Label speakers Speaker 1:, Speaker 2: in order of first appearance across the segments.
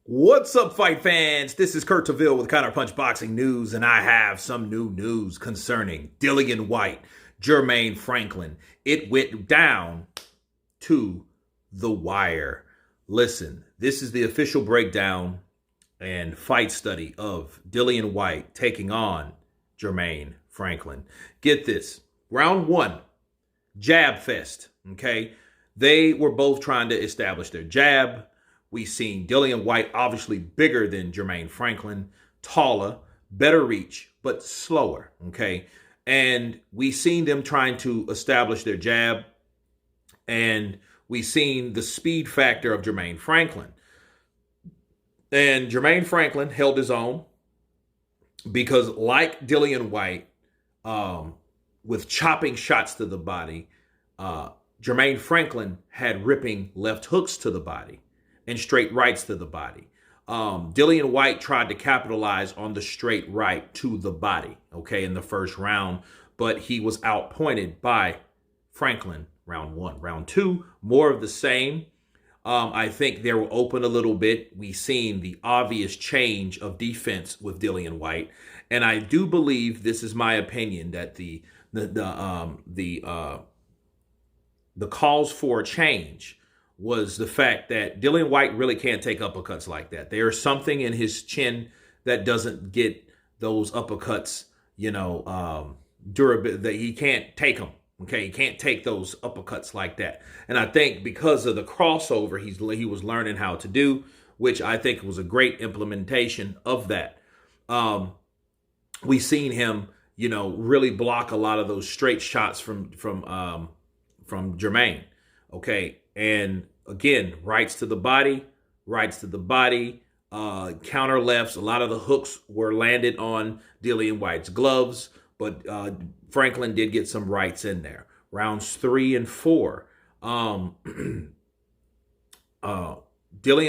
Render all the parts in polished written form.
Speaker 1: What's up, fight fans? This is Counterversal with Counterpunch Boxing News, and I have some new news concerning Dillian Whyte, Jermaine Franklin. It went down to the wire. Listen, this is the official breakdown and fight study of Dillian Whyte taking on Jermaine Franklin. Get this. Round one, jab fest, okay? They were both trying to establish their jab. We seen Dillian Whyte obviously bigger than Jermaine Franklin, taller, better reach, but slower, okay? And we seen them trying to establish their jab, and we seen the speed factor of Jermaine Franklin. And Jermaine Franklin held his own because, like Dillian Whyte, with chopping shots to the body, Jermaine Franklin had ripping left hooks to the body and straight rights to the body. Dillian Whyte tried to capitalize on the straight right to the body, okay, in the first round, but he was outpointed by Franklin round one. Round two, more of the same. I think they were open a little bit. We seen the obvious change of defense with Dillian Whyte, and I do believe, this is my opinion, that the cause for a change was the fact that Dillian Whyte really can't take uppercuts like that. There's something in his chin that doesn't get those uppercuts, durability, that he can't take them. Okay, he can't take those uppercuts like that. And I think because of the crossover he was learning how to do, which I think was a great implementation of that. We seen him, really block a lot of those straight shots from Jermaine. Okay, and again, rights to the body, counter lefts. A lot of the hooks were landed on Dillian Whyte's gloves, but Franklin did get some rights in there. Rounds 3 and 4, Dillian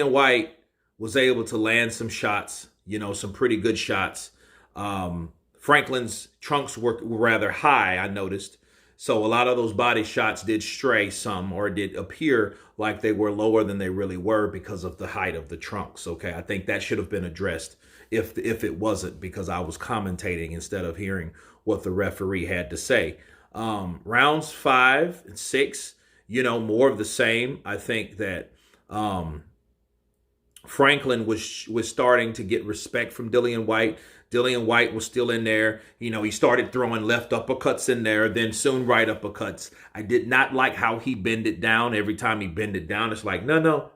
Speaker 1: Whyte was able to land some shots, some pretty good shots. Franklin's trunks were rather high, I noticed. So a lot of those body shots did stray some, or did appear like they were lower than they really were because of the height of the trunks. Okay, I think that should have been addressed if it wasn't, because I was commentating instead of hearing what the referee had to say. Rounds 5 and 6, more of the same. I think that Franklin was starting to get respect from Dillian Whyte. Dillian Whyte was still in there. He started throwing left uppercuts in there, then soon right uppercuts. I did not like how he bent it down. Every time he bent it down, it's like, no.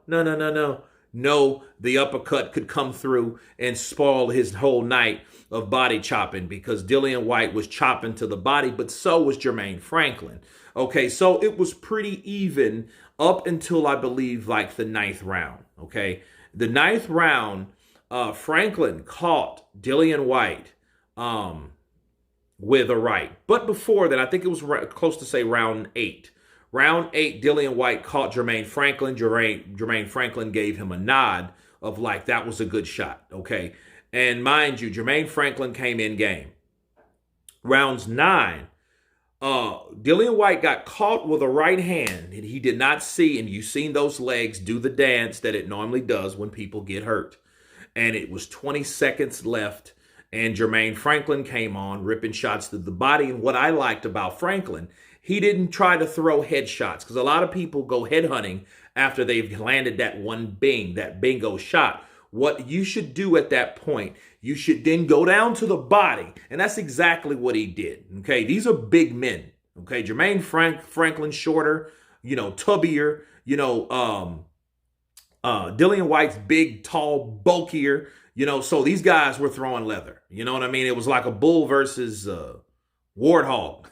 Speaker 1: No, the uppercut could come through and spoil his whole night of body chopping, because Dillian Whyte was chopping to the body, but so was Jermaine Franklin. Okay, so it was pretty even up until, I believe, like the 9th round. Okay, the 9th round, Franklin caught Dillian Whyte with a right. But before that, I think it was close to say round 8. Round 8, Dillian Whyte caught Jermaine Franklin. Jermaine Franklin gave him a nod of like, that was a good shot, okay? And mind you, Jermaine Franklin came in game. Rounds 9, Dillian Whyte got caught with a right hand, and he did not see, and you've seen those legs do the dance that it normally does when people get hurt. And it was 20 seconds left, and Jermaine Franklin came on, ripping shots to the body. And what I liked about Franklin, he didn't try to throw headshots, because a lot of people go headhunting after they've landed that one bingo shot. What you should do at that point, you should then go down to the body, and that's exactly what he did. Okay, these are big men. Okay, Jermaine Franklin shorter, tubbier, Dillian Whyte's big, tall, bulkier, so these guys were throwing leather. You know what I mean? It was like a bull versus warthog,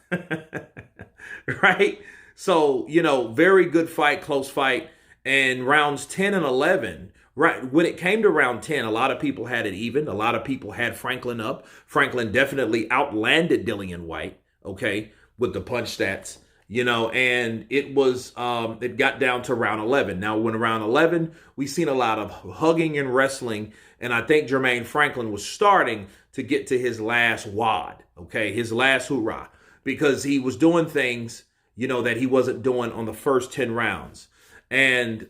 Speaker 1: right? So, very good fight, close fight. And rounds 10 and 11, right, when it came to round 10, a lot of people had it even. A lot of people had Franklin up. Franklin definitely outlanded Dillian Whyte, okay, with the punch stats. And it was, it got down to round 11. Now, when round 11, we seen a lot of hugging and wrestling, and I think Jermaine Franklin was starting to get to his last wad, okay, his last hoorah, because he was doing things, that he wasn't doing on the first 10 rounds. And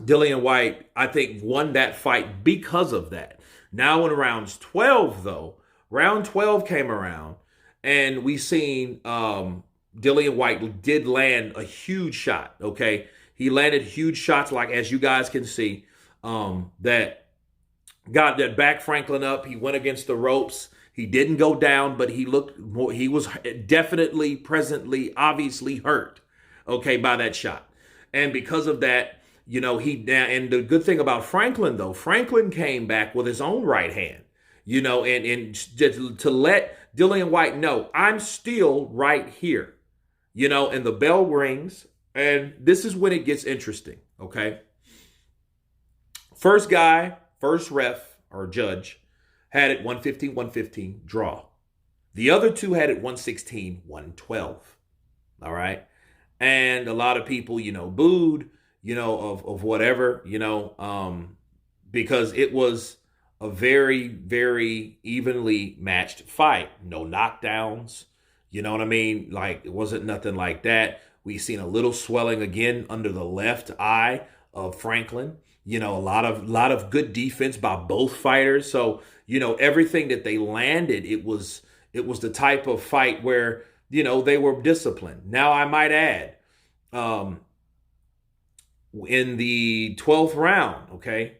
Speaker 1: Dillian Whyte, I think, won that fight because of that. Now in rounds 12, though, round 12 came around, and we seen Dillian Whyte did land a huge shot, okay? He landed huge shots, like as you guys can see, that got that back Franklin up. He went against the ropes. He didn't go down, but he looked more, he was definitely, presently, obviously hurt, okay, by that shot. And because of that, and the good thing about Franklin, though, Franklin came back with his own right hand, and to let Dillian Whyte know, I'm still right here, and the bell rings, and this is when it gets interesting, okay? First guy, first ref or judge had it 115, draw. The other two had it 116, 112. All right. And a lot of people, booed, of whatever, because it was a very, very evenly matched fight. No knockdowns. You know what I mean? Like, it wasn't nothing like that. We seen a little swelling again under the left eye of Franklin. A lot of good defense by both fighters. So, everything that they landed, it was the type of fight where, they were disciplined. Now, I might add, in the 12th round, okay?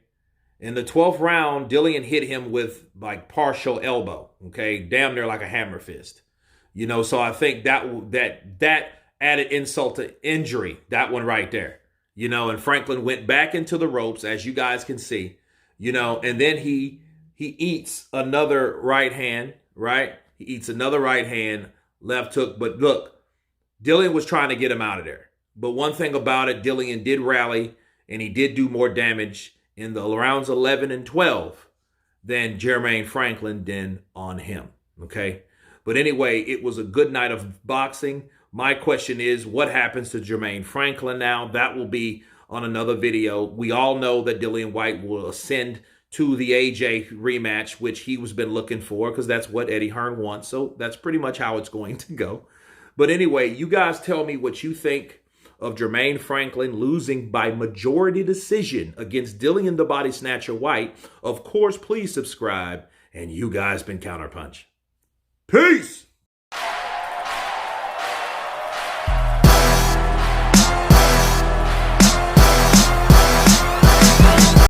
Speaker 1: In the 12th round, Dillian hit him with like partial elbow, okay? Damn near like a hammer fist. So I think that added insult to injury, that one right there. And Franklin went back into the ropes, as you guys can see, and then he eats another right hand, right? He eats another right hand, left hook. But look, Dillian was trying to get him out of there. But one thing about it, Dillian did rally, and he did do more damage in the rounds 11 and 12 than Jermaine Franklin did on him, okay? But anyway, it was a good night of boxing. My question is, what happens to Jermaine Franklin now? That will be on another video. We all know that Dillian Whyte will ascend to the AJ rematch, which he was been looking for, because that's what Eddie Hearn wants. So that's pretty much how it's going to go. But anyway, you guys tell me what you think of Jermaine Franklin losing by majority decision against Dillian the Body Snatcher Whyte. Of course, please subscribe. And you guys been Counterpunch. Peace!